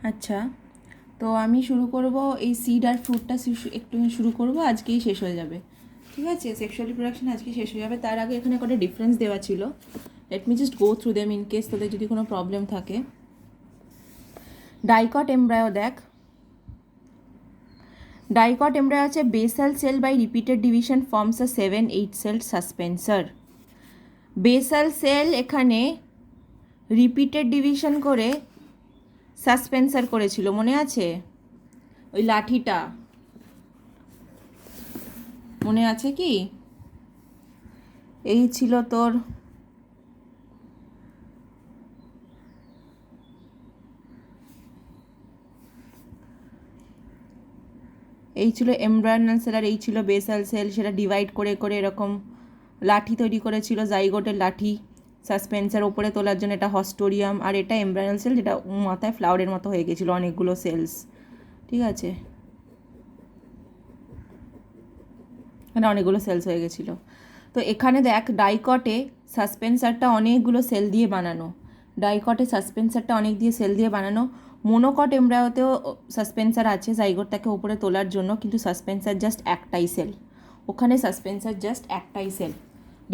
আচ্ছা, তো আমি শুরু করব এই সিড আর ফ্রুটটা একটু শুরু করব, আজকেই শেষ হয়ে যাবে। ঠিক আছে, সেক্সুয়াল রিপ্রোডাকশন আজকে শেষ হয়ে যাবে। তার আগে এখানে কটা ডিফারেন্স দেওয়া ছিল, let me just go through them in case তোদের যদি কোনো প্রবলেম থাকে। ডাইকট এমব্রায়ো দেখ, ডাইকট এমব্রায়ো আছে basal cell by repeated division forms a 7-8 cell suspensor. Basal cell এখানে রিপিটেড ডিভিশন করে সাসপেন্সার করেছিল, মনে আছে? ওই লাঠিটা মনে আছে কি? এই ছিল তোর এই ছিল এমব্রায়োনাল সেল আর এই ছিল বেসাল সেল। সেটা ডিভাইড করে করে এরকম লাঠি তৈরি করেছিল, জাইগোটের লাঠি সাসপেন্সার ওপরে তোলার জন্য। এটা হস্টোরিয়াম আর এটা এমব্রায়োনাল সেল, যেটা মাথায় ফ্লাওয়ারের মতো হয়ে গেছিলো অনেকগুলো সেলস। ঠিক আছে, এখানে অনেকগুলো সেলস হয়ে গেছিলো। তো এখানে দেখ ডাইকটে সাসপেন্সারটা অনেকগুলো সেল দিয়ে বানানো, ডাইকটে সাসপেন্সারটা অনেক দিয়ে সেল দিয়ে বানানো। মোনোকট এমব্রায়োতেও সাসপেন্সার আছে জাইগোটটাকে উপরে তোলার জন্য, কিন্তু সাসপেন্সার জাস্ট একটাই সেল, ওখানে সাসপেন্সার জাস্ট একটাই cell.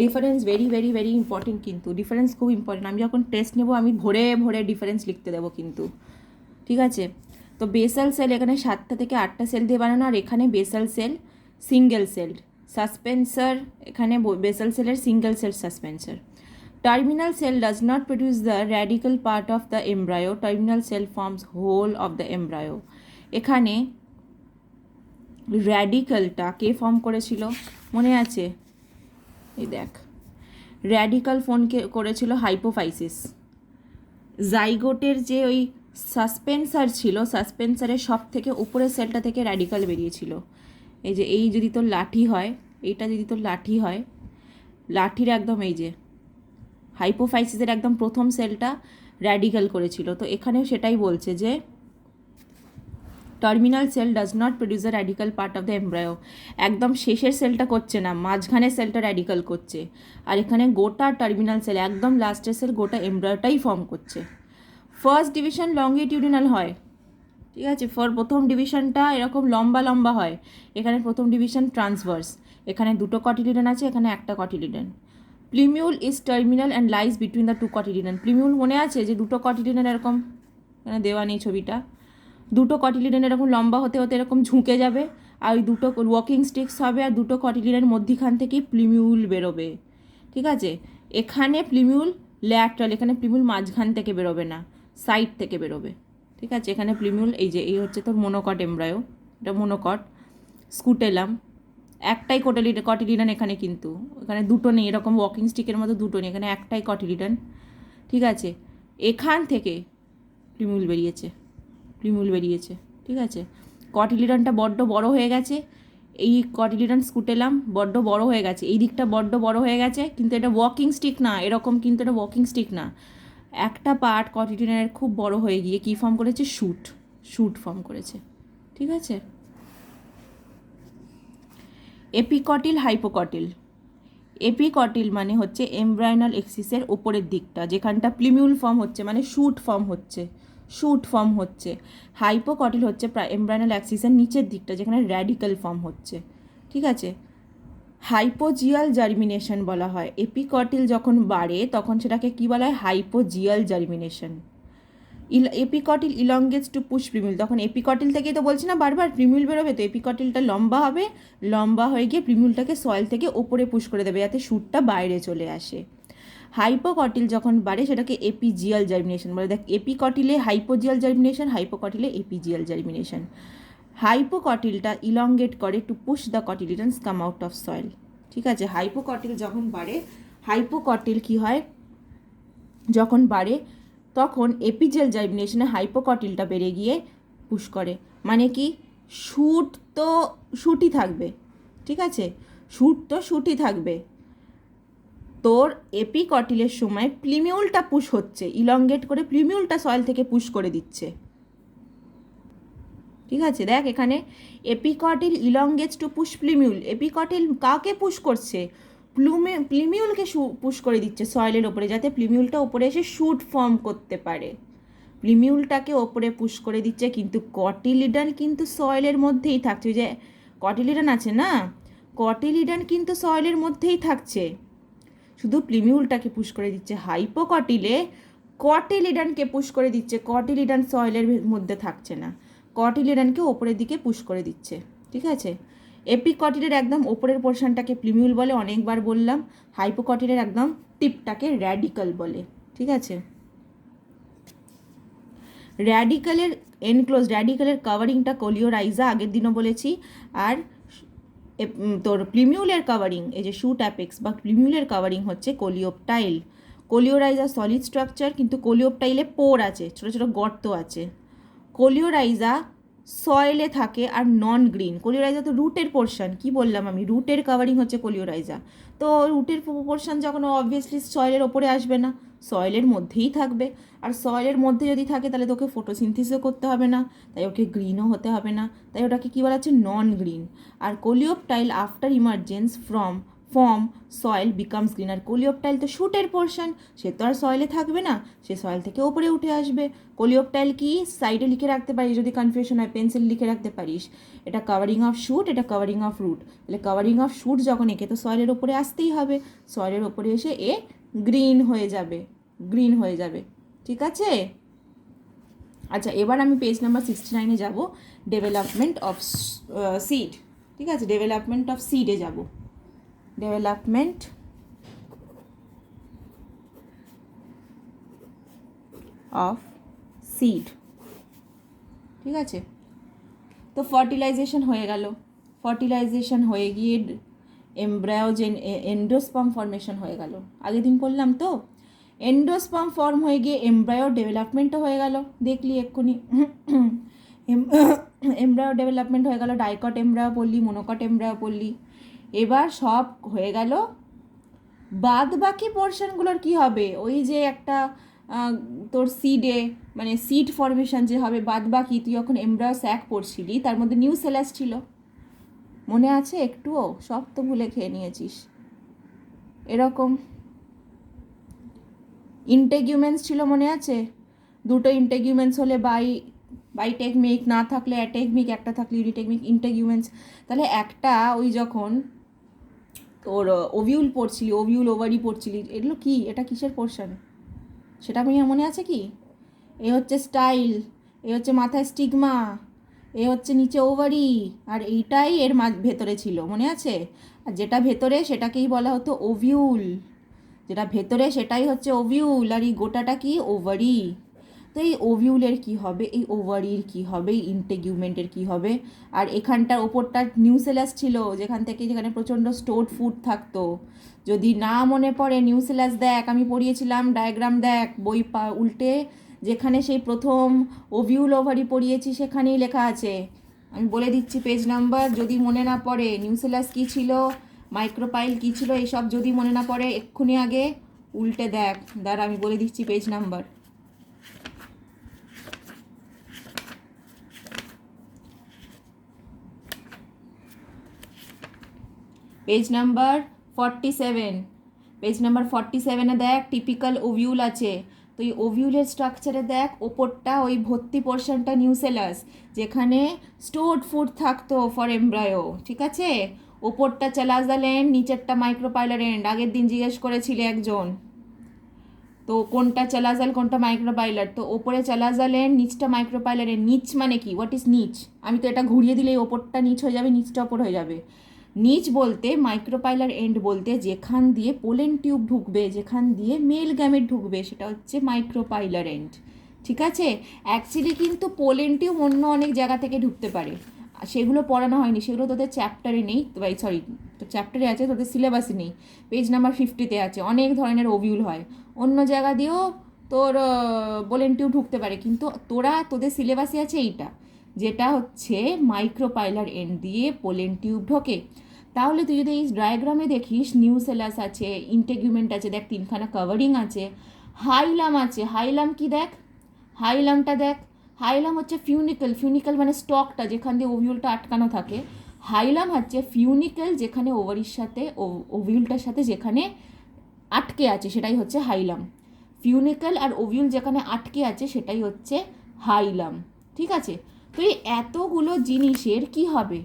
Difference very very very important, কিন্তু ডিফারেন্স খুব ইম্পর্টেন্ট। আমি যখন টেস্ট নেবো আমি ভরে ভরে ডিফারেন্স লিখতে দেবো কিন্তু। ঠিক আছে, তো বেসাল সেল এখানে 7টা থেকে 8টা সেল দিয়ে বানানো, আর এখানে basal cell single cell suspensor, এখানে বেসাল সেলের single cell suspensor. Terminal cell does not produce the radical part of the embryo, terminal cell forms whole of the embryo. এখানে র্যাডিক্যালটা কে ফর্ম করেছিল মনে আছে? এই দেখ, র্যাডিক্যাল ফোনকে করেছিল হাইপোফাইসিস। জাইগোটের যে ওই সাসপেন্সার ছিল, সাসপেন্সারের সব থেকে উপরের সেলটা থেকে র্যাডিক্যাল বেরিয়েছিল। এই যে এই যদি তোর লাঠি হয়, এইটা যদি তোর লাঠি হয়, লাঠির একদম এই যে হাইপোফাইসিসের একদম প্রথম সেলটা র্যাডিক্যাল করেছিল। তো এখানেও সেটাই বলছে যে terminal cell does not produce a radical part of the embryo. একদম শেষের সেলটা করছে না, মাঝখানের সেলটা র্যাডিক্যাল করছে। আর এখানে গোটা টার্মিনাল সেল, একদম লাস্টের সেল গোটা এমব্রায়োটাই ফর্ম করছে। ফার্স্ট ডিভিশন লংগিটিউডিনাল হয়, ঠিক আছে, প্রথম ডিভিশনটা এরকম লম্বা লম্বা হয়। এখানে প্রথম ডিভিশন ট্রান্সভার্স, এখানে দুটো কটিলিডন আছে, এখানে একটা cotyledon. Plumule is terminal and lies between the two cotyledon. Plumule মনে আছে যে দুটো কটিলিডন এরকম, এখানে দেওয়া নেই ছবিটা, দুটো কটিলিডন এরকম লম্বা হতে হতে এরকম ঝুঁকে যাবে, আর ওই দুটো ওয়াকিং স্টিক্স হবে, আর দুটো কটিলিডনের মধ্যিখান থেকেই প্লিমিউল বেরোবে। ঠিক আছে, এখানে প্লিমিউল ল্যাটারাল, এখানে প্লিমিউল মাঝখান থেকে বেরোবে না, সাইড থেকে বেরোবে। ঠিক আছে, এখানে প্লিমিউল এই যে এই হচ্ছে তোর মোনোকট এমব্রায়ো, এটা মোনোকট। স্কুটেলাম একটাই কটিলিডন এখানে, কিন্তু এখানে দুটো নেই, এরকম ওয়াকিং স্টিকের মতো দুটো নেই, এখানে একটাই কটিলিডন। ঠিক আছে, এখান থেকে প্লিমিউল বেরিয়েছে, প্লিমিউল বেরিয়েছে। ঠিক আছে, কটিলিডনটা বড্ড বড় হয়ে গেছে, এই কটিলিডন স্কুটেলাম বড্ড বড় হয়ে গেছে, এই দিকটা বড্ড বড় হয়ে গেছে, কিন্তু এটা ওয়াকিং স্টিক না এরকম, কিন্তু এটা ওয়াকিং স্টিক না, একটা পার্ট কটিলিডনের খুব বড় হয়ে গিয়ে কী ফর্ম করেছে? শুট, শুট ফর্ম করেছে। ঠিক আছে, এপিকটিল হাইপোকটিল। এপিকটিল মানে হচ্ছে এমব্রায়োনাল এক্সিসের ওপরের দিকটা, যেখানটা প্লিমিউল ফর্ম হচ্ছে, মানে শুট ফর্ম হচ্ছে, শুট ফর্ম হচ্ছে। হাইপোকটিল হচ্ছে এমব্রায়োনাল অ্যাক্সিসের নিচের দিকটা, যেখানে র্যাডিক্যাল ফর্ম হচ্ছে। ঠিক আছে, হাইপোজিয়াল জার্মিনেশন বলা হয়। এপিকটিল যখন বাড়ে তখন সেটাকে কী বলা হয়? হাইপোজিয়াল জার্মিনেশন। এপিকটিল ইলংগেটস টু পুশ প্রিমিউল, তখন এপিকটিল থেকেই তো বলছি না বারবার প্রিমিউল বেরোবে, তো এপিকটিলটা লম্বা হবে, লম্বা হয়ে গিয়ে প্রিমিউলটাকে সয়েল থেকে ওপরে পুশ করে দেবে যাতে শ্যুটটা বাইরে চলে আসে। হাইপোকটিল যখন বাড়ে সেটাকে এপিজিয়াল জার্মিনেশন বলে। দেখ, এপিকটিলে হাইপোজিয়াল জার্মিনেশন, হাইপোকটিলে এপিজিয়াল জার্মিনেশন। হাইপোকটিলটা ইলংগেট করে to push the cotyledons come out of soil. ঠিক আছে, হাইপোকটিল যখন বাড়ে, হাইপোকটিল কী হয় যখন বাড়ে তখন এপিজিয়াল জার্মিনেশনে হাইপোকটিলটা বেড়ে গিয়ে পুশ করে। মানে কি, শ্যুট তো শ্যুটই থাকবে, ঠিক আছে, শ্যুট তো শ্যুটই থাকবে, তোর এপিকটিলের সময় প্লিমিউলটা পুশ হচ্ছে, ইলংগেট করে প্লিমিউলটা সয়েল থেকে পুশ করে দিচ্ছে। ঠিক আছে, দেখ এখানে এপিকটিল ইলংগেটস টু পুশ প্লিমিউল, এপিকটিল কাকে পুশ করছে? প্লিমিউলকে পুশ করে দিচ্ছে সয়েলের ওপরে, যাতে প্লিমিউলটা ওপরে এসে শ্যুট ফর্ম করতে পারে। প্লিমিউলটাকে ওপরে পুশ করে দিচ্ছে, কিন্তু কটিলিডান কিন্তু সয়েলের মধ্যেই থাকছে। ওই যে কটিলিডান আছে না, কটিলিডান কিন্তু সয়েলের মধ্যেই থাকছে, শুধু প্লিমিউলটাকে পুশ করে দিচ্ছে। হাইপোকটিলে কটিলিডানকে পুশ করে দিচ্ছে, কটিলিডান সয়েলের মধ্যে থাকছে না, কটিলিডানকে ওপরের দিকে পুশ করে দিচ্ছে। ঠিক আছে, এপিকটিলের একদম ওপরের পোর্শনটাকে প্লিমিউল বলে, অনেকবার বললাম। হাইপোকটিলের একদম টিপটাকে র্যাডিকাল বলে। ঠিক আছে, র্যাডিকালের এনক্লোজ, র্যাডিকালের কাভারিংটা কোলিওরাইজা, আগের দিনও বলেছি। আর তোর প্লিমিউলের কাভারিং, এই যে শুট অ্যাপেক্স বা প্লিমিউলের কাভারিং হচ্ছে কোলিওপটাইল। কোলিওরাইজা সলিড স্ট্রাকচার, কিন্তু কোলিওপটাইলে পোর আছে, ছোটো ছোটো গর্ত আছে। কোলিওরাইজা সয়েলে থাকে আর নন গ্রিন। কোলিওরাইজা তো রুটের পোর্শন, কি বললাম আমি, রুটের কাভারিং হচ্ছে কোলিওরাইজা। তো রুটের পোর্শন যখন অবভিয়াসলি সয়েলের ওপরে আসবে না, সয়েলের মধ্যেই থাকবে। আর সয়েলের মধ্যে যদি থাকে তাহলে তোকে ফটোসিনথেসিসও করতে হবে না, তাই ওকে গ্রিনও হতে হবে না, তাই ওটাকে কী বলা হচ্ছে, নন গ্রিন। আর coleoptile after emergence from soil becomes green. আর কোলিওপটাইল তো শুটের পোর্শন, সে তো আর সয়েলে থাকবে না, সে সয়েল থেকে ওপরে উঠে আসবে। কোলিওপটাইল কি সাইডে লিখে রাখতে পারিস, যদি কনফিউশন হয় পেন্সিল লিখে রাখতে পারিস, এটা কাভারিং অফ শুট, এটা কাভারিং অফ রুট। তাহলে কাভারিং অফ শুট যখন, একে তো সয়েলের ওপরে আসতেই হবে, সয়েলের ওপরে এসে এ গ্রিন হয়ে যাবে, গ্রিন হয়ে যাবে। ঠিক আছে, আচ্ছা এবার আমি পেজ নাম্বার 69-এ যাব, ডেভেলপমেন্ট অফ সিড। ঠিক আছে, ডেভেলপমেন্ট অফ সিডে যাব, ডেভেলপমেন্ট অফ সিড। ঠিক আছে, তো ফার্টিলাইজেশন হয়ে গেল, ফার্টিলাইজেশন হয়ে গিয়ে এমব্রায়োজেন এন্ডোস্পার্ম ফর্মেশন হয়ে গেল, আগের দিন বললাম তো। এন্ডোস্পার্ম ফর্ম হয়ে গিয়ে এমব্রায়ো ডেভেলপমেন্টও হয়ে গেল, দেখলি এক্ষুনি। এমব্রায়ো ডেভেলপমেন্ট হয়ে গেল, ডাইকট এমব্রায়ো পড়লি, মোনোকট এমব্রায়ো পড়লি। এবার সব হয়ে গেল, বাদ বাকি পোর্শনগুলোর কি হবে, ওই যে একটা তোর সিডে মানে সিড ফর্মেশন যে হবে, বাদ বাকি তুই যখন এমব্রায়ো স্যাক পড়ছিলি তার মধ্যে নিউসেলাস ছিল, মনে আছে একটুও? সব তো ভুলে খেয়ে নিয়েছিস। এরকম ইন্টেগুমেন্টস ছিল, মনে আছে? দুটো ইন্টেগুমেন্টস হলে বাইটেকমিক, না থাকলে অ্যাটেকমিক, একটা থাকলে ইউনিটেকমিক ইন্টেগুমেন্টস। তাহলে একটা ওই যখন তোর ওভিউল পড়ছিলি, ওভিউল ওভারি পড়ছিলি, এগুলো কি, এটা কিসের পোর্শন সেটা আমি মনে আছে কি? এ হচ্ছে স্টাইল, এ হচ্ছে মাথায় স্টিগমা, এ হচ্ছে নিচে ওভারি, আর এইটাই এর ভেতরে ছিল, মনে আছে? আর যেটা ভেতরে সেটাকেই বলা হতো ওভিউল, যেটা ভেতরে সেটাই হচ্ছে ওভিউল, আর এই গোটাটা কি, ওভারি। তো এই ওভিউলের কী হবে, এই ওভারির কী হবে, এই ইন্টেগুমেন্টের কী হবে? আর এখানটার ওপরটা নিউসেলাস ছিল, যেখানে প্রচণ্ড স্টোরড ফুড থাকতো। যদি না মনে পড়ে নিউসেলাস দেখ, আমি পড়িয়েছিলাম, ডায়াগ্রাম দেখ, বই উল্টে, যেখানে সেই প্রথম ওভিউল ওভারি পড়িয়েছি সেখানেই লেখা আছে। আমি বলে দিচ্ছি পেজ নাম্বার, যদি মনে না পড়ে নিউসেলাস কী ছিল, মাইক্রোপাইল কী ছিল, এইসব যদি মনে না পড়ে এক্ষুনি আগে উল্টে দেখ। দাঁড়া আমি বলে দিচ্ছি page number. Page number 47, page number 47-এ দেখ টিপিক্যাল ওভিউল আছে। তো এই ওভিউলের স্ট্রাকচারে দেখ, ওপরটা ওই ভর্তি পোর্শনটা নিউসেলাস, যেখানে স্টোরড ফুড থাকতো ফর এমব্রায়ো। ঠিক আছে, ওপরটা চালাজাল এন্ড, নিচেরটা মাইক্রোপাইলার এন্ড। আগের দিন জিজ্ঞেস করেছিলে একজন, তো কোনটা চালাজাল কোনটা মাইক্রোপাইলার? তো ওপরে চালাজাল এন্ড, নিচটা মাইক্রোপাইলার এন্ড। নিচ মানে কি, হোয়াট ইজ নিচ? আমি তো এটা ঘুরিয়ে দিলে ওপরটা নিচ হয়ে যাবে, নিচটা ওপর হয়ে যাবে। নিচ বলতে, মাইক্রোপাইলার এন্ড বলতে যেখান দিয়ে পোলেন টিউব ঢুকবে, যেখান দিয়ে মেল গ্যামেট ঢুকবে, সেটা হচ্ছে মাইক্রোপাইলার এন্ড। ঠিক আছে, অ্যাকচুয়ালি কিন্তু পোলেন টিউব অন্য অনেক জায়গা থেকে ঢুকতে পারে, সেগুলো পড়ানো হয়নি, সেগুলো তোদের চ্যাপ্টারে নেই, সরি চ্যাপ্টারে আছে, তোদের সিলেবাসে নেই। পেজ নাম্বার 50-তে আছে, অনেক ধরনের ওভিউল হয়, অন্য জায়গা দিয়েও তোর পোলেন টিউব ঢুকতে পারে, কিন্তু তোদের সিলেবাসে আছে এইটা, যেটা হচ্ছে মাইক্রোপাইলার এন্ড দিয়ে পোলেন টিউব ঢোকে। তাহলে তুই যদি এই ডায়াগ্রামে দেখিস, নিউসেলাস আছে, ইন্টেগুমেন্ট আছে, দেখ তিনখানা কাভারিং আছে, হাইলাম আছে। হাইলাম কি দেখ, হাইলামটা দেখ, হাইলাম হচ্ছে ফিউনিকল, ফিউনিকল মানে স্টকটা যেখান দিয়ে ওভিউলটা আটকানো থাকে। হাইলাম হচ্ছে ফিউনিকল, যেখানে ওভারির সাথে ওভিউলটার সাথে যেখানে আটকে আছে, সেটাই হচ্ছে হাইলাম। ফিউনিকল আর ওভিউল যেখানে আটকে আছে সেটাই হচ্ছে হাইলাম, ঠিক আছে। তো এই এতগুলো জিনিসের কি হবে,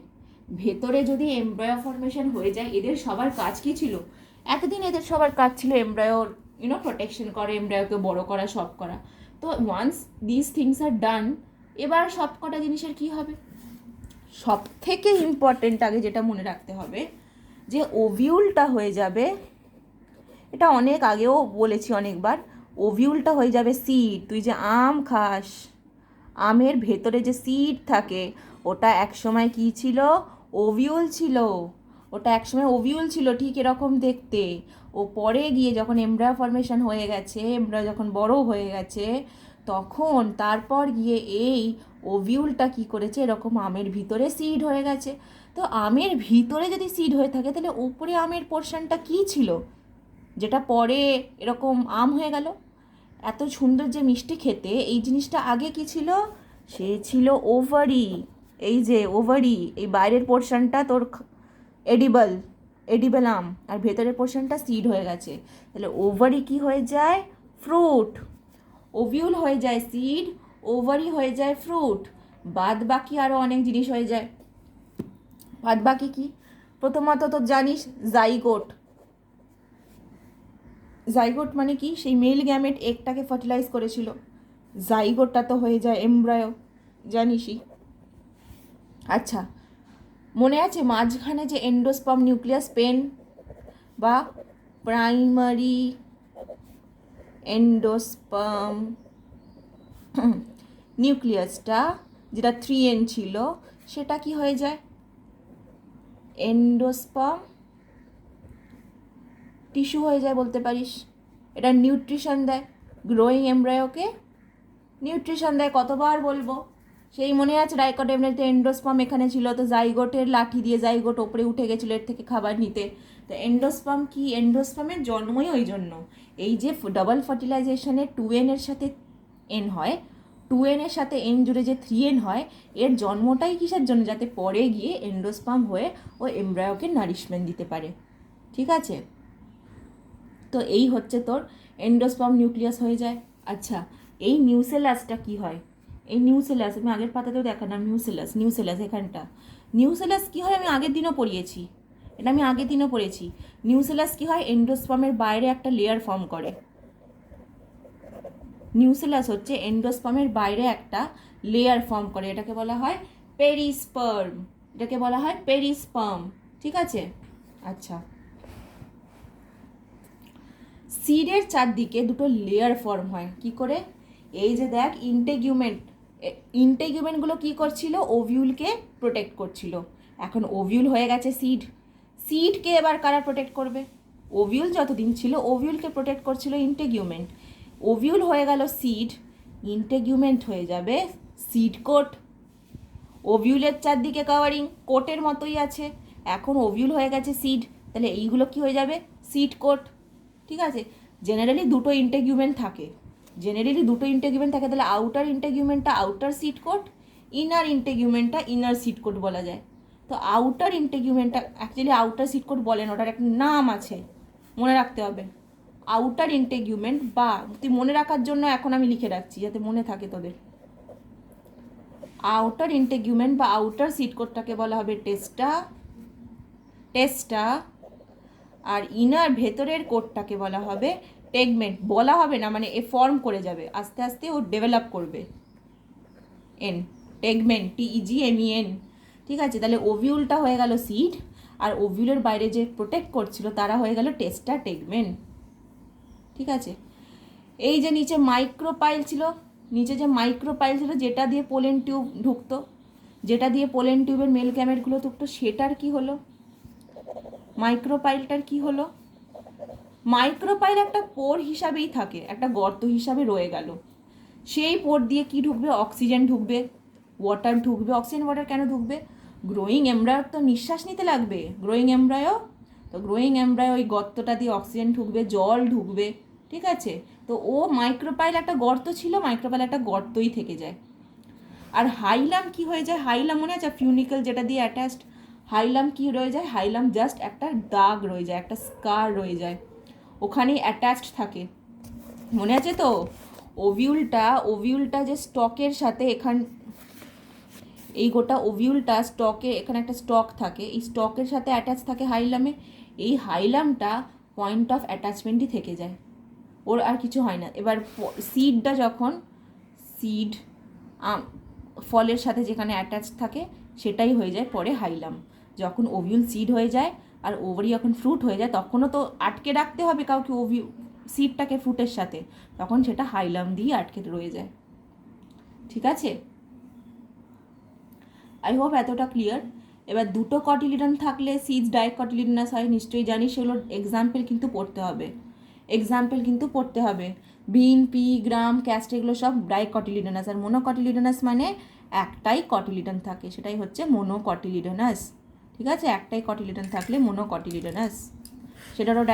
ভেতরে যদি এমব্রায়ো ফর্মেশন হয়ে যায়, এদের সবার কাজ কি ছিল, এতদিন এদের সবার কাজ ছিল এমব্রায়োর প্রোটেকশন করে, এমব্রায়োকে বড় করা, সব করা। তো ওয়ান্স দিস থিংস আর ডান, এবার সব কটা জিনিসের কি হবে, সব থেকে ইম্পর্টেন্ট আগে যেটা মনে রাখতে হবে যে ওভিউলটা হয়ে যাবে, এটা অনেক আগেও বলেছি অনেকবার, ওভিউলটা হয়ে যাবে সিড। তুই যে আম খাস, আমের ভেতরে যে সিড থাকে ওটা একসময় কী ছিল, ওভিউল ছিল। ওটা একসময় ওভিউল ছিল, ঠিক এরকম দেখতে। ও পরে গিয়ে যখন এমব্রায়ো ফর্মেশন হয়ে গেছে, এমব্রায়ো যখন বড় হয়ে গেছে, তখন তারপর গিয়ে এই ওভিউলটা কি করেছে, এরকম আমের ভিতরে সিড হয়ে গেছে। তো আমের ভিতরে যদি সিড হয়ে থাকে তাহলে উপরে আমের পোর্শনটা কী ছিল, যেটা পরে এরকম আম হয়ে গেল, এত সুন্দর যে মিষ্টি খেতে, এই জিনিসটা আগে কি ছিল, সে ছিল ওভারি। এই যে ওভারি, এই বাইরের পোর্শনটা তোর এডিবল, এডিবল আম, আর ভেতরের পোর্শনটা সিড হয়ে গেছে। তাহলে ওভারি কি হয়ে যায়, ফ্রুট। ওভিউল হয়ে যায় সিড, ওভারি হয়ে যায় ফ্রুট, বাদ বাকি আরও অনেক জিনিস হয়ে যায়। বাদ বাকি কি, প্রথমত তো জানিস জাইগোট। জাইগোট মানে কি, সেই মেল গ্যামেট এগটাকে ফার্টিলাইজ করেছিল, জাইগোটটা তো হয়ে যায় এমব্রায়ো, জানিসই। আচ্ছা, মনে আছে মাঝখানে যে এন্ডোস্পার্ম নিউক্লিয়াস পেন বা প্রাইমারি এন্ডোস্পার্ম নিউক্লিয়াসটা, যেটা 3N ছিল, সেটা কি হয়ে যায়, এন্ডোস্পার্ম টিস্যু হয়ে যায় বলতে পারিস। এটা নিউট্রিশন দেয়, গ্রোয়িং এমব্রায়োকে নিউট্রিশন দেয়। কতবার বলবো, সেই মনে আছে ডাইকোটোমিতে এন্ডোস্পার্ম এখানে ছিল, তো জাইগোটের লাঠি দিয়ে জাইগোট ওপরে উঠে গেছিলো এর থেকে খাবার নিতে। তো এন্ডোস্পার্ম কি, এন্ডোস্পার্মের জন্মই ওই জন্য, এই যে ডাবল ফার্টিলাইজেশনে 2N এর সাথে N হয়, 2N এর সাথে N জুড়ে যে 3N হয়, এর জন্মটাই কিসের জন্য, যাতে পরে গিয়ে এন্ডোস্পার্ম হয়ে ও এমব্রায়োকে নারিশমেন্ট দিতে পারে, ঠিক আছে। তো এই হচ্ছে তোর এন্ডোস্পার্ম নিউক্লিয়াস হয়ে যায়। আচ্ছা, এই নিউসেলাসটা কি হয়, এই নিউসেলাস আমি আগের পাতাতেও দেখালাম, নিউসেলাস এখানটা, নিউসেলাস কি হয় আমি আগের দিনও পড়িয়েছি, এটা আমি আগের দিনও পড়েছি। নিউসেলাস কি হয়, এন্ডোস্পার্মের বাইরে একটা লেয়ার ফর্ম করে। নিউসেলাস হচ্ছে এন্ডোস্পার্মের বাইরে একটা লেয়ার ফর্ম করে, এটাকে বলা হয় পেরিস্পার্ম, এটাকে বলা হয় পেরিস্পার্ম, ঠিক আছে। আচ্ছা, সিডের চারদিকে দুটো লেয়ার ফর্ম হয় কি করে, এই যে দেখ ইন্টেগুমেন্ট, ইন্টেগুমেন্টগুলো কী করছিল, ওভিউলকে প্রোটেক্ট করছিল। এখন ওভিউল হয়ে গেছে সিড, সিডকে এবার কারা প্রোটেক্ট করবে, ওভিউল যতদিন ছিল ওভিউলকে প্রোটেক্ট করছিল ইন্টেগুমেন্ট, ওভিউল হয়ে গেল সিড, ইন্টেগুমেন্ট হয়ে যাবে সিড কোট। ওভিউলের চারদিকে কাভারিং কোটের মতোই আছে, এখন ওভিউল হয়ে গেছে সিড, তাহলে এইগুলো কি হয়ে যাবে, সিড কোট, ঠিক আছে। জেনারেলি দুটো ইন্টেগুমেন্ট থাকে, তাহলে আউটার ইন্টেগুমেন্টটা আউটার সিড কোট, ইনার ইন্টেগুমেন্টটা ইনার সিড কোট বলা যায়। তো আউটার ইন্টেগুমেন্টটা অ্যাকচুয়ালি আউটার সিড কোট বলেন, ওটার একটা নাম আছে, মনে রাখতে হবে। আউটার ইন্টেগুমেন্ট, বা তুই মনে রাখার জন্য এখন আমি লিখে রাখছি যাতে মনে থাকে তোদের, আউটার ইন্টেগুমেন্ট বা আউটার সিড কোটটাকে বলা হবে টেস্টা, আর ইনার ভেতরের কোটটাকে বলা হবে টেগমেন্ট। বলা হবে না, মানে এ ফর্ম করে যাবে, আস্তে আস্তে ও ডেভেলপ করবে, এন, টেগমেন্ট, TEGMEN, ঠিক আছে। তাহলে ওভিউলটা হয়ে গেল সিড, আর ওভিউলের বাইরে যে প্রোটেক্ট করছিল তারা হয়ে গেল টেস্টা, টেগমেন্ট, ঠিক আছে। এই যে নিচে মাইক্রোপাইল ছিল, যেটা দিয়ে পোলেন টিউব ঢুকতো, যেটা দিয়ে পোলেন টিউবের মেল গ্যামেটগুলো ঢুকতো, সেটার কি হলো, মাইক্রোপাইলটার কি হলো, মাইক্রোপাইল একটা পোর হিসাবেই থাকে, একটা গর্ত হিসাবে রয়ে গেল। সেই পোর দিয়ে কি ঢুকবে, অক্সিজেন ঢুকবে, ওয়াটার ঢুকবে। অক্সিজেন ওয়াটার কেন ঢুকবে, গ্রোয়িং এমব্রায়োর তো নিঃশ্বাস নিতে লাগবে, গ্রোয়িং এমব্রায়ো, তো গ্রোয়িং এমব্রায়ো ওই গর্তটা দিয়ে অক্সিজেন ঢুকবে, জল ঢুকবে, ঠিক আছে। তো ও মাইক্রোপাইল একটা গর্ত ছিল, মাইক্রোপাইল একটা গর্তই থেকে যায়। আর হাইলাম কি হয়ে যায়, হাইলাম মনে আছে ফিউনিকল যেটা দিয়ে অ্যাটাচড, হাইলাম কি রয়ে যায়, হাইলাম জাস্ট একটা দাগ রয়ে যায়, একটা স্কার রয়ে যায়, ওখানেই অ্যাটাচড থাকে। মনে আছে তো? ওভিউলটা যে স্টকের সাথে এই গোটা ওভিউলটা স্টকে, এখানে একটা স্টক থাকে, এই স্টকের সাথে অ্যাটাচ থাকে হাইলামে। এই হাইলামটা পয়েন্ট অফ অ্যাটাচমেন্টই থেকে যায়, ওর আর কিছু হয় না। এবার সিডটা যখন সিড ফলের সাথে যেখানে অ্যাটাচ থাকে সেটাই হয়ে যায় পরে হাইলাম। যখন ওভিউল সিড হয়ে যায় আর ওভারি যখন ফ্রুট হয়ে যায়, তখনও তো আটকে রাখতে হবে কাউকে সিডটাকে ফ্রুটের সাথে, তখন সেটা হাইলাম দিয়ে আটকে রয়ে যায়। ঠিক আছে, আই হোপ এতটা ক্লিয়ার। এবার দুটো কটিলিডন থাকলে সিডস ডাইকটিলিডনাস হয়, নিশ্চয়ই জানিস, সেগুলোর এক্সাম্পল কিন্তু পড়তে হবে। বিন, পি, গ্রাম, ক্যাস্ট এগুলো সব ডাইকটিলিডনাস। আর মোনোকটিলিডনাস মানে একটাই কটিলিডন থাকে, সেটাই হচ্ছে মোনোকটিলিডনাস। ঠিক আছে, একটাই কটিলিডন থাকলে মোনোকটিলিডনাস। সেটারও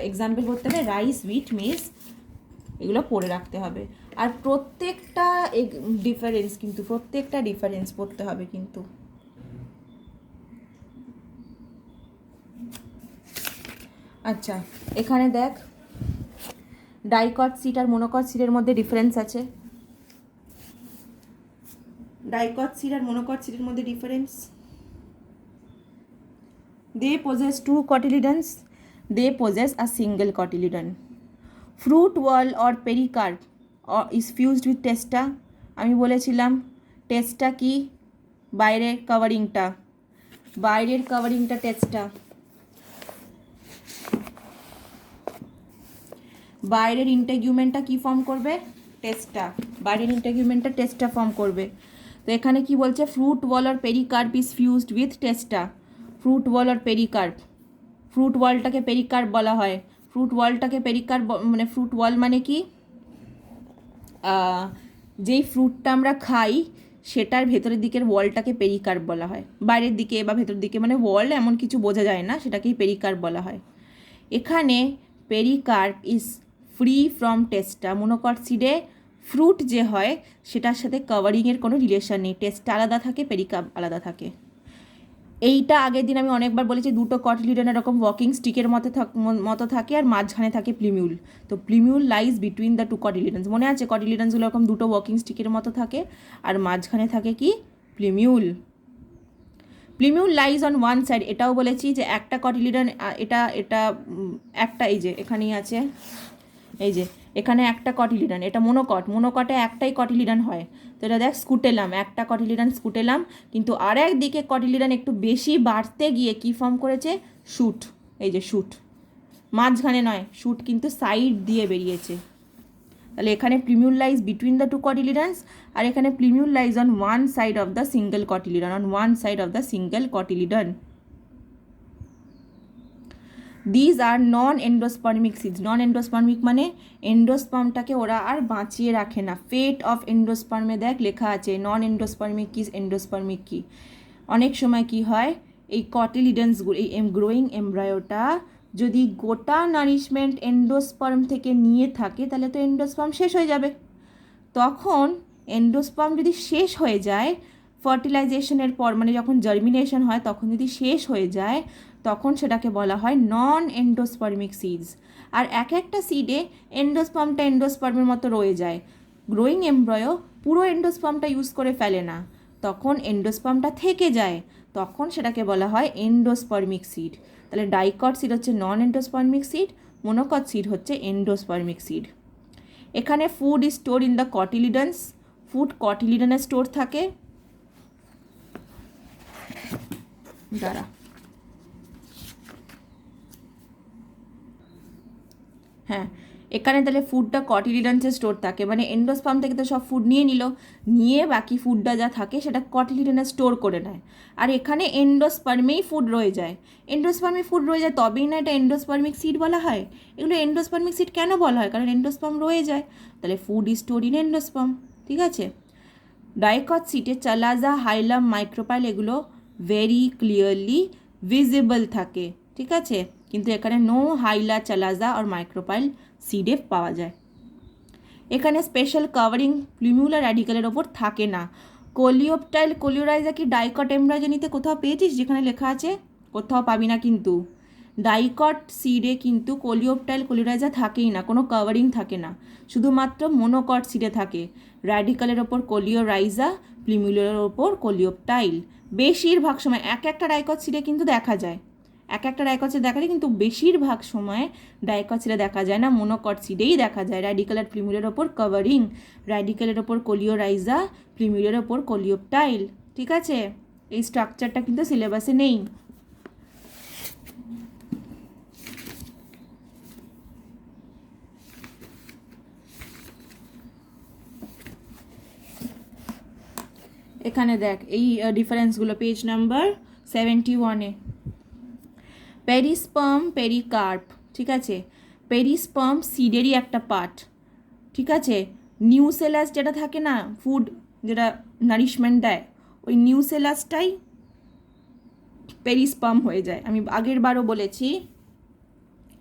এক্সাম্পল করতে হবে, রাইস, হুইট, মেজ, এগুলো পড়ে রাখতে হবে। আর প্রত্যেকটা ডিফারেন্স পড়তে হবে কিন্তু। আচ্ছা, এখানে দেখ, ডাইকট সিড আর মোনোকট সিডের মধ্যে ডিফারেন্স আছে। ডাইকট সিড আর মোনোকট সিডের মধ্যে difference, they possess two cotyledons, they possess a single cotyledon. Fruit wall or pericarp is fused with testa. আমি বলেছিলাম টেস্টা কি, বাইরের কাভারিংটা টেস্টা, বাইরের ইন্টেগুমেন্টটা কি ফর্ম করবে, টেস্টা, বাইরের ইন্টেগুমেন্টটা টেস্টা ফর্ম করবে। তো এখানে কি বলছে, ফ্রুট ওয়াল আর pericarp is fused with testa. Fruit wall আর পেরিকার্প, ফ্রুট ওয়ালটাকে পেরিকার্প বলা হয়। ফ্রুট ওয়ালটাকে পেরিকার্প মানে, ফ্রুট ওয়াল মানে কি, যেই ফ্রুটটা আমরা খাই সেটার ভেতরের দিকের ওয়ালটাকে পেরিকার্প বলা হয়। বাইরের দিকে বা ভেতরের দিকে মানে ওয়াল এমন কিছু বোঝা যায় না, সেটাকেই পেরিকার্প বলা হয়। এখানে pericarp is free from testa. Monocot সিডে ফ্রুট যে হয় সেটার সাথে কভারিংয়ের কোনো রিলেশন নেই, টেস্টটা আলাদা থাকে, পেরিকার্প আলাদা থাকে। এইটা আগের দিন আমি অনেকবার বলেছি, দুটো কটিলিডন এরকম ওয়াকিং স্টিকের মতো থাকে আর মাঝখানে থাকে প্লিমিউল। তো প্লিমিউল লাইজ বিটুইন দ্য টু কটিলিডনস। মনে আছে, কটিলিডনসগুলো এরকম দুটো ওয়াকিং স্টিকের মতো থাকে আর মাঝখানে থাকে কি, প্লিমিউল। প্লিমিউল লাইজ অন ওয়ান সাইড, এটাও বলেছি যে একটা কটিলিডন, এটা একটা, এই যে এখানেই আছে, এই যে এখানে একটা কটিলিডন, এটা মোনোকটে একটাই কটিলিডন হয়। তো এটা দেখ, স্কুটেলাম, একটা কটিলিডন স্কুটেলাম, কিন্তু আর একদিকে কটিলিডন একটু বেশি বাড়তে গিয়ে কি ফর্ম করেছে, শুট। এই যে শুট, মাঝখানে নয়, শুট কিন্তু সাইড দিয়ে বেরিয়েছে। তাহলে এখানে plumule lies between the two cotyledons, আর এখানে plumule lies on one side of the single cotyledon, these are non endospermic seeds. Non endospermic মানে এন্ডোস্পার্মটাকে ওরা আর বাঁচিয়ে রাখে না। ফেট অফ এন্ডোস্পার্মে দেখ লেখা আছে নন এন্ডোস্পার্মিক কি, এন্ডোস্পার্মিক কি। অনেক সময় কি হয়, এই কটিলিডনসগুলো, এই গ্রোয়িং এমব্রায়োটা যদি গোটা নারিশমেন্ট এন্ডোস্পার্ম থেকে নিয়ে থাকে তাহলে তো এন্ডোস্পার্ম শেষ হয়ে যাবে। তখন এন্ডোস্পার্ম যদি শেষ হয়ে যায় ফার্টিলাইজেশনের পর, মানে যখন জার্মিনেশন হয় তখন যদি শেষ হয়ে যায়, তখন সেটাকে বলা হয় নন এন্ডোস্পার্মিক সিডস। আর একটা সিডে এন্ডোস্পার্মের মতো রয়ে যায়। গ্রোয়িং এমব্রয়ো পুরো এন্ডোস্পার্মটা ইউজ করে ফেলে না, তখন এন্ডোস্পার্মটা থেকে যায়, তখন সেটাকে বলা হয় এন্ডোস্পার্মিক সিড। তাহলে ডাইকট সিড হচ্ছে non endospermic seed, monocot seed হচ্ছে এন্ডোস্পার্মিক সিড। এখানে food is store in the cotyledons, food কটিলিডনে স্টোর থাকে। দাঁড়া, হ্যাঁ, এখানে তাহলে ফুডটা কটিলিডনসে স্টোর থাকে, মানে এন্ডোস্পার্ম থেকে তো সব ফুড নিয়ে বাকি ফুডটা যা থাকে সেটা কটিলিডনে স্টোর করে নেয়। আর এখানে এন্ডোস্পার্মেই ফুড রয়ে যায়, তবেই না এটা এন্ডোস্পার্মিক সিড বলা হয়। এগুলো এন্ডোস্পার্মিক সিড কেন বলা হয়, কারণ এন্ডোস্পার্ম রয়ে যায়, তাহলে food is store in endosperm. ঠিক আছে, ডাইকট সিডে চালাজা, হাইলাম, মাইক্রোপাইল এগুলো ভেরি ক্লিয়ারলি ভিজিবল থাকে। ঠিক আছে, কিন্তু এখানে নো হাইলা, চালাজা আর মাইক্রোপাইল সিডে পাওয়া যায়। এখানে স্পেশাল কাভারিং প্লিমিউলার র্যাডিক্যালের ওপর থাকে না। কোলিওরাইজা কি ডাইকট এমব্রায়োজেনিতে কোথাও পেয়েছিস যেখানে লেখা আছে? কোথাও পাবি না কিন্তু। ডাইকট সিডে কিন্তু কোলিওপ্টাইল কোলিরাইজা থাকেই না, কোনো কাভারিং থাকে না, শুধুমাত্র মোনোকট সিডে থাকে। র্যাডিক্যালের ওপর কোলিওরাইজা, প্লিমুলারের ওপর কোলিওপ্টাইল। বেশিরভাগ সময় এক একটা ডাইকট সিডে কিন্তু দেখা যায়, এক একটা ডাইকট সিডে দেখা যায়, কিন্তু বেশিরভাগ সময় ডাইকট সিডে দেখা যায় না, মোনোকট সিডেই দেখা যায়। র্যাডিক্যাল আর প্লিমুলারের ওপর কাভারিং, র্যাডিক্যালের ওপর কোলিওরাইজা, প্লিমুলারের ওপর কোলিওপ্টাইল। ঠিক আছে, এই স্ট্রাকচারটা কিন্তু সিলেবাসে নেই। এখানে দেখ এই ডিফারেন্সগুলো পেজ নাম্বার 71-এ। পেরিস্পার্ম, পেরিকার্প, ঠিক আছে। পেরিস্পার্ম সিডেরই একটা পার্ট, ঠিক আছে। নিউসেলাস যেটা থাকে না, ফুড যেটা নারিশমেন্ট দেয়, ওই নিউসেলাসটাই পেরিস্পার্ম হয়ে যায়। আমি আগের বারও বলেছি,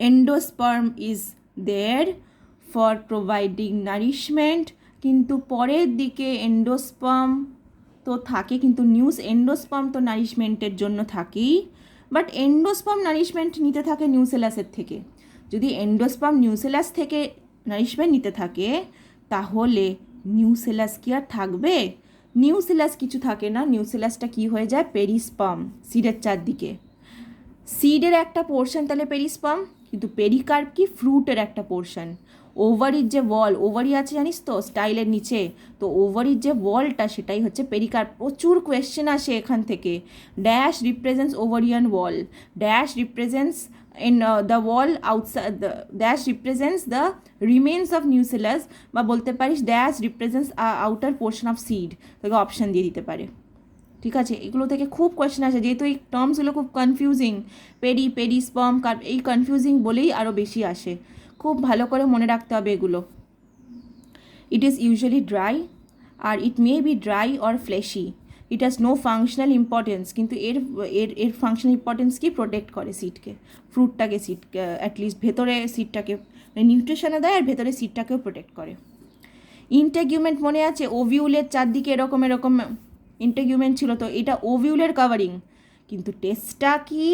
endosperm is there for providing nourishment, কিন্তু পরের দিকে এন্ডোস্পার্ম তো থাকে, কিন্তু এন্ডোস্পার্ম তো নারিশমেন্টের জন্য থাকেই, বাট এন্ডোস্পার্ম নারিশমেন্ট নিতে থাকে নিউসেলাসের থেকে। যদি এন্ডোস্পার্ম নিউসেলাস থেকে নারিশমেন্ট নিতে থাকে, তাহলে নিউসেলাস কি আর থাকবে? নিউসেলাস কিছু থাকে না, নিউসেলাসটা কি হয়ে যায়? পেরিস্পার্ম, সিডের চারদিকে। সিডের একটা পোর্শন তাহলে পেরিস্পার্ম, কিন্তু পেরিকার্প কি? ফ্রুটের একটা পোর্শন। ওভারির যে ওয়াল, ওভারি আছে জানিস তো স্টাইলের নিচে, তো ওভারির যে ওয়ালটা সেটাই হচ্ছে পেরিকার্প। প্রচুর কোয়েশ্চেন আসে এখান থেকে। Dash represents ovarian wall, dash represents in the wall outside, the dash represents the remains of nucellus, বা বলতে পারিস dash represents outer portion of seed, তোকে অপশান দিয়ে দিতে পারে। ঠিক আছে, এগুলো থেকে খুব কোয়েশ্চেন আসে, যেহেতু এই টার্মসগুলো খুব কনফিউজিং, পেরিস্পার্ম, এই কনফিউজিং বলেই আরও বেশি আসে। খুব ভালো করে মনে রাখতে হবে এগুলো। ইট ইজ ইউজুয়ালি ড্রাই, আর it may be dry or fleshy. It has no functional importance, কিন্তু এর এর এর ফাংশনাল ইম্পর্টেন্স কি? প্রোটেক্ট করে সিডকে, ফ্রুটটাকে, সিডকে অ্যাটলিস্ট ভেতরে সিডটাকে নিউট্রিশনে দেয়, আর ভেতরে সিডটাকেও প্রোটেক্ট করে। ইন্টেগুমেন্ট মনে আছে? ওভিউলের চারদিকে এরকম এরকম ইন্টেগুমেন্ট ছিল, তো এটা ওভিউলের কাভারিং, কিন্তু টেস্টটা কি?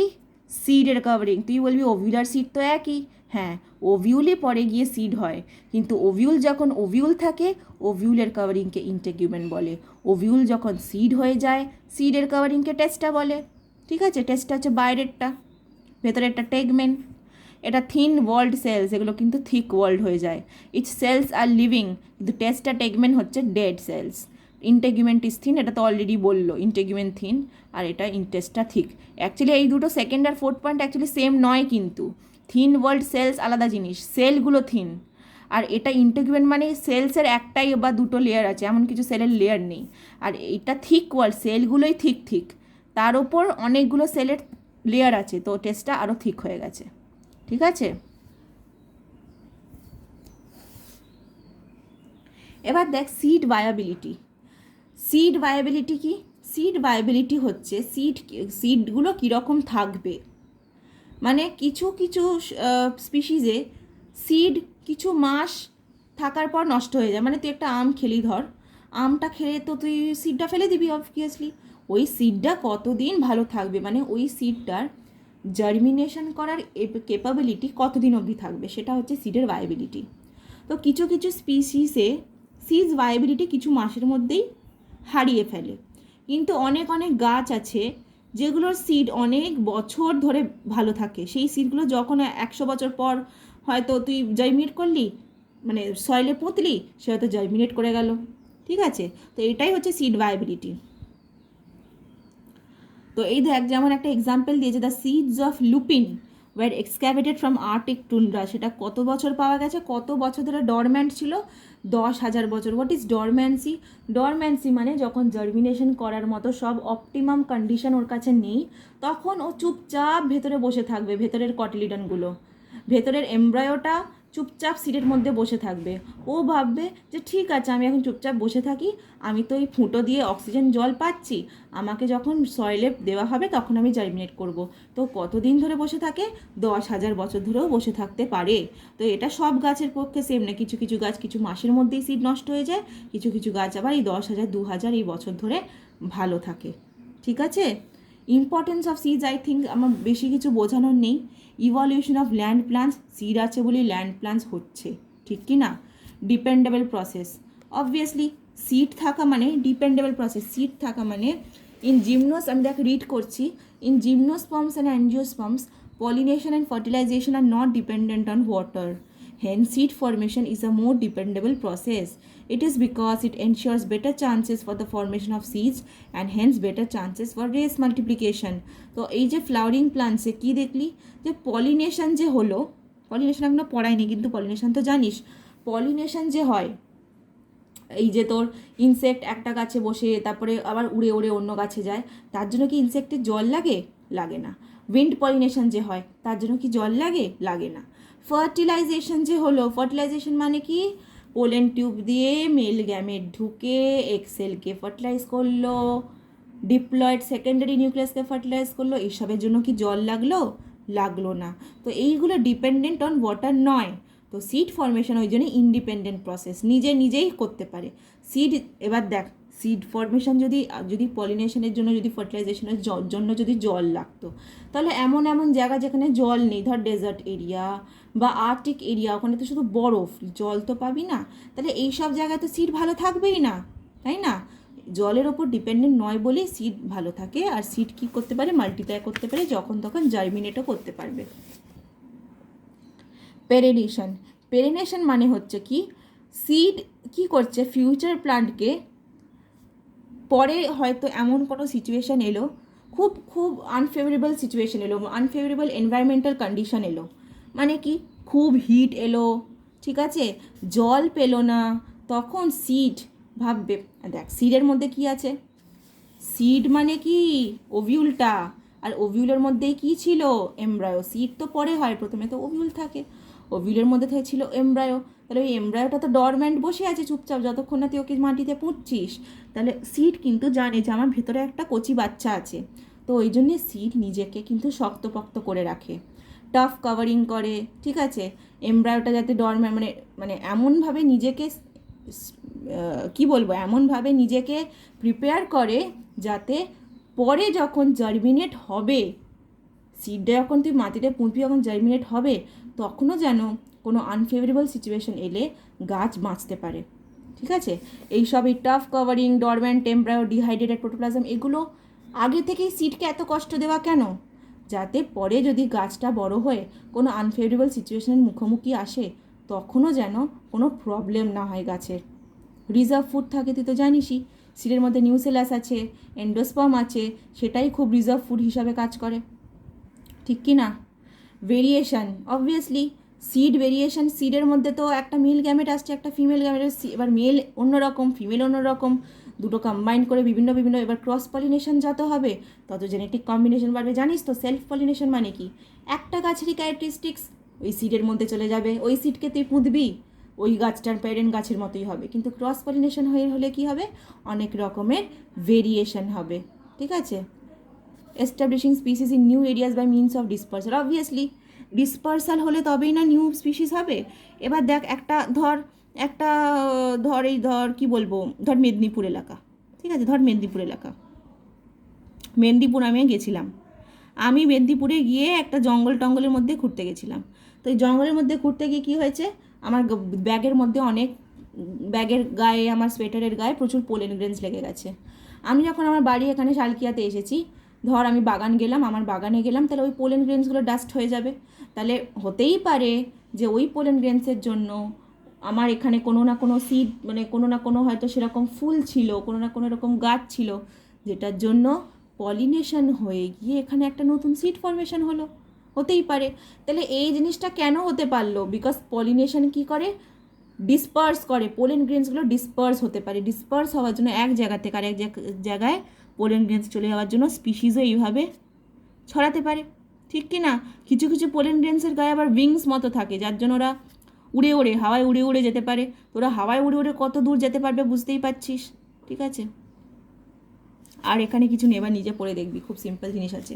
সিডের কাভারিং। তুই বলবি ওভিউলার সিড তো একই, হ্যাঁ, ওভিউলে পরে গিয়ে সিড হয়, কিন্তু ওভিউল যখন ওভিউল থাকে, ওভিউলের কাভারিংকে ইন্টেগুমেন্ট বলে। ওভিউল যখন সিড হয়ে যায়, সিডের কাভারিংকে টেস্টা বলে। ঠিক আছে, টেস্টটা হচ্ছে বাইরেরটা, ভেতরেরটা টেগমেন্ট। এটা থিন ওয়ার্ল্ড সেলস, এগুলো কিন্তু থিক ওয়ার্ল্ড হয়ে যায়। ইটস সেলস আর লিভিং, কিন্তু টেস্টা টেগমেন্ট হচ্ছে ডেড সেলস। ইন্টেগুমেন্ট ইজ থিন, এটা তো অলরেডি বললো, ইন্টেগুমেন্ট থিন, আর এটা ইন্টেস্টটা থিক। অ্যাকচুয়ালি এই দুটো সেকেন্ড আর ফোর্থ পয়েন্ট অ্যাকচুয়ালি সেম নয়, কিন্তু থিন ওয়ার্ল্ড সেলস আলাদা জিনিস, সেলগুলো থিন, আর এটা ইন্টেগুমেন্ট মানে সেলসের একটাই বা দুটো লেয়ার আছে, এমন কিছু সেলের লেয়ার নেই। আর এটা থিক ওয়ার্ল্ড, সেলগুলোই থিক, তার ওপর অনেকগুলো সেলের লেয়ার আছে, তো টেস্টটা আরও থিক হয়ে গেছে। ঠিক আছে, এবার দেখ সিড ভায়াবিলিটি। সিড ভায়াবিলিটি কি? সিড ভায়াবিলিটি হচ্ছে সিডগুলো কীরকম থাকবে, মানে কিছু কিছু স্পিসিসে সিড কিছু মাস থাকার পর নষ্ট হয়ে যায়। মানে তুই একটা আম খেলি, ধর আমটা খেলে তো তুই সিডটা ফেলে দিবি অবভিয়াসলি, ওই সিডটা কতদিন ভালো থাকবে, মানে ওই সিডটার জার্মিনেশন করার ক্যাপাবিলিটি কতদিন অবধি থাকবে, সেটা হচ্ছে সিডের ভায়াবিলিটি। তো কিছু কিছু স্পিসিসে সিড ভায়াবিলিটি কিছু মাসের মধ্যেই হারিয়ে ফেলে, কিন্তু অনেক অনেক গাছ আছে যেগুলোর সিড অনেক বছর ধরে ভালো থাকে। সেই সিডগুলো যখন 100 বছর পর হয়তো তুই জার্মিনেট করলি, মানে সয়েলে পুঁতলি, সে হয়তো জার্মিনেট করে গেল। ঠিক আছে, তো এটাই হচ্ছে সিড ভায়াবিলিটি। তো এই দেখ, যেমন একটা এক্সাম্পল দিয়েছে, the seeds of lupin were excavated from Arctic tundra. সেটা কত বছর পাওয়া গেছে, কত বছর ধরে ডরম্যান্ট ছিল? 10,000 বছর। What is ডরম্যান্সি? ডরম্যান্সি মানে যখন জার্মিনেশন করার মতো সব অপটিমাম কন্ডিশন ওর কাছে নেই, তখন ও চুপচাপ ভেতরে বসে থাকবে, ভেতরের কটিলিডনগুলো, ভেতরের এমব্রায়োটা চুপচাপ সিডের মধ্যে বসে থাকবে। ও ভাববে যে ঠিক আছে, আমি এখন চুপচাপ বসে থাকি, আমি তো এই ফুটো দিয়ে অক্সিজেন জল পাচ্ছি, আমাকে যখন সয়েলে দেওয়া হবে তখন আমি জার্মিনেট করব। তো কতদিন ধরে বসে থাকে? 10,000 বছর ধরেও বসে থাকতে পারে। তো এটা সব গাছের পক্ষে সেম না, কিছু কিছু গাছ কিছু মাসের মধ্যেই সিড নষ্ট হয়ে যায়, কিছু কিছু গাছ আবার এই 10,000 2,000 এই বছর ধরে ভালো থাকে। ঠিক আছে, importance of seeds I think আমার বেশি কিছু বোঝানোর নেই। Evolution of land plants, seed আছে বলেই ল্যান্ড প্লান্টস হচ্ছে, ঠিক কি না? ডিপেন্ডেবল প্রসেস, অবভিয়াসলি সিড থাকা মানে ডিপেন্ডেবল প্রসেস, সিড থাকা মানে ইন জিমনোস, আমি দেখ রিড করছি, in gymnosperms and angiosperms pollination and fertilization are not dependent on water. Hence, seed formation is a more dependable process. It is because it ensures better chances for the formation of seeds and hence better chances for race multiplication. তো এই যে flowering প্লান্টসে কী দেখলি যে pollination যে হলো, pollination এখনো পড়ায়নি কিন্তু pollination তো জানিস, পলিনেশন যে হয় এই যে তোর ইনসেক্ট একটা গাছে বসে তারপরে আবার উড়ে উড়ে অন্য গাছে যায়, তার জন্য কি ইনসেক্টের জল লাগে? লাগে না। উইন্ড পলিনেশন যে হয় তার জন্য কি জল লাগে? লাগে না। ফার্টিলাইজেশন যে হলো, ফার্টিলাইজেশন মানে কি পোলেন টিউব দিয়ে মেল গ্যামেট ঢুকে এক্সেলকে ফার্টিলাইজ করলো, ডিপ্লয়েড সেকেন্ডারি নিউক্লিয়াসকে ফার্টিলাইজ করলো, এইসবের জন্য কি জল লাগলো? লাগলো না। তো এইগুলো ডিপেন্ডেন্ট অন ওয়াটার নয়। তো সিড ফর্মেশন ওই জন্য ইন্ডিপেন্ডেন্ট প্রসেস, নিজেই করতে পারে সিড। এবার দেখ সিড ফর্মেশন যদি পলিনেশনের জন্য, যদি ফার্টিলাইজেশনের জন্য যদি জল লাগতো, তাহলে এমন জায়গা যেখানে জল নেই, ধর ডেজার্ট এরিয়া বা আর্কটিক এরিয়া, ওখানে তো শুধু বরফ, জল তো পাবি না, তাহলে এই সব জায়গায় তো সিড ভালো থাকবেই না, তাই না? জলের ওপর ডিপেন্ডেন্ট নয় বলেই সিড ভালো থাকে, আর সিড কী করতে পারে? মাল্টিপ্লাই করতে পারে, যখন তখন জার্মিনেটও করতে পারবে। পেরেনেশন, পেরেনেশন মানে হচ্ছে কি সিড কি করছে, ফিউচার প্লান্টকে পরে হয়তো এমন কোনো সিচুয়েশান এলো, খুব আনফেভারেবল সিচুয়েশান এলো, আনফেভারেবল এনভায়রনমেন্টাল কন্ডিশন এলো, মানে কি খুব হিট এলো, ঠিক আছে, জল পেলো না, তখন সিড ভাববে, দেখ সিডের মধ্যে কি আছে, সিড মানে কি ওভিউলটা, আর ওভিউলের মধ্যেই কি ছিল? এমব্রায়ো। সিড তো পরে হয়, প্রথমে তো ওভিউল থাকে, ওভিউলের মধ্যে ছিল এমব্রায়ো, তাহলে ওই এমব্রায়োটা তো ডরম্যান্ট বসে আছে চুপচাপ, যতক্ষণ না তুই ওকে মাটিতে পুঁতছিস। তাহলে সিড কিন্তু জানে যে আমার ভেতরে একটা কচি বাচ্চা আছে, তো ওই জন্যে সিড নিজেকে কিন্তু শক্তপোক্ত করে রাখে, টাফ কাভারিং করে, ঠিক আছে, এমব্রায়োটা যাতে ডরম্যান্ট মানে এমনভাবে নিজেকে কি বলবো, এমনভাবে নিজেকে প্রিপেয়ার করে যাতে পরে যখন জার্মিনেট হবে, সিডটা যখন তুই মাটিতে পুঁতবি, যখন জার্মিনেট হবে, তখনও যেন কোনো আনফেভারেবল সিচুয়েশন এলে গাছ বাঁচতে পারে, ঠিক আছে। এইসব এই tough covering, dormant embryo, dehydrated protoplasm, এগুলো আগে থেকেই সিডকে এত কষ্ট দেওয়া কেন? যাতে পরে যদি গাছটা বড় হয়ে কোনো আনফেভারেবল সিচুয়েশনের মুখোমুখি আসে, তখনও যেন কোনো প্রবলেম না হয় গাছের। রিজার্ভ ফুড থাকে, তুই তো জানিসই, সিডের মধ্যে নিউসেলাস আছে, এন্ডোস্পার্ম আছে, সেটাই খুব রিজার্ভ ফুড হিসাবে কাজ করে, ঠিক কি না? ভেরিয়েশন, অবভিয়াসলি সিড ভেরিয়েশন, সিডের মধ্যে তো একটা মেল গ্যামেট আসছে, একটা ফিমেল গ্যামেট, এবার মেল অন্যরকম, ফিমেল অন্যরকম, দুটো কম্বাইন করে বিভিন্ন, এবার ক্রস পলিনেশন যত হবে তত জেনেটিক কম্বিনেশন বাড়বে। জানিস তো সেলফ পলিনেশন মানে কি? একটা গাছেরই ক্যারেক্টারিস্টিক্স ওই সিডের মধ্যে চলে যাবে, ওই সিডকে তুই পুঁতবি, ওই গাছটার প্যারেন্ট গাছের মতোই হবে, কিন্তু ক্রস পলিনেশন হলে কি হবে? অনেক রকমের ভেরিয়েশন হবে, ঠিক আছে। Establishing species in new areas by means of dispersal, obviously dispersal হলে তবেই না নিউ স্পিসিস হবে। এবার দেখ ধর কি বলবো, ধর মেদিনীপুর এলাকা, ঠিক আছে, ধর মেদিনীপুর এলাকা, মেদিনীপুর আমি গেছিলাম, আমি মেদিনীপুরে গিয়ে একটা টঙ্গলের মধ্যে ঘুরতে গেছিলাম। তো এই জঙ্গলের মধ্যে ঘুরতে গিয়ে কী হয়েছে, আমার ব্যাগের মধ্যে ব্যাগের গায়ে, আমার সোয়েটারের গায়ে প্রচুর পোলেন গ্রেনস লেগে গেছে। আমি যখন আমার বাড়ি এখানে শালকিয়াতে এসেছি, ধর আমি আমার বাগানে গেলাম, তাহলে ওই পোলেন গ্রেনসগুলো ডাস্ট হয়ে যাবে, তাহলে হতেই পারে যে ওই পোলেন গ্রেনসের জন্য আমার এখানে কোনো না কোনো সিড, কোনো না কোনো হয়তো সেরকম ফুল ছিল, কোনো না কোনো এরকম গাছ ছিল, যেটার জন্য পলিনেশন হয়ে গিয়ে এখানে একটা নতুন সিড ফর্মেশন হলো, হতেই পারে। তাহলে এই জিনিসটা কেন হতে পারলো? বিকজ পলিনেশন কি করে? ডিসপার্স করে, পোলেন গ্রেনসগুলো ডিসপার্স হতে পারে, ডিসপার্স হওয়ার জন্য এক জায়গা থেকে আরেক জায়গায় পোলেন গ্রেনস চলে যাওয়ার জন্য স্পিসিসও এইভাবে ছড়াতে পারে, ঠিক কি না? কিছু পোলেন গ্রেনসের গায়ে আবার উইংস মতো থাকে, যার জন্য ওরা হাওয়ায় উড়ে যেতে পারে। তোরা হাওয়ায় উড়ে কত দূর যেতে পারবে বুঝতেই পারছিস, ঠিক আছে। আর এখানে কিছু নেবার নিজে পড়ে দেখবি, খুব সিম্পল জিনিস আছে।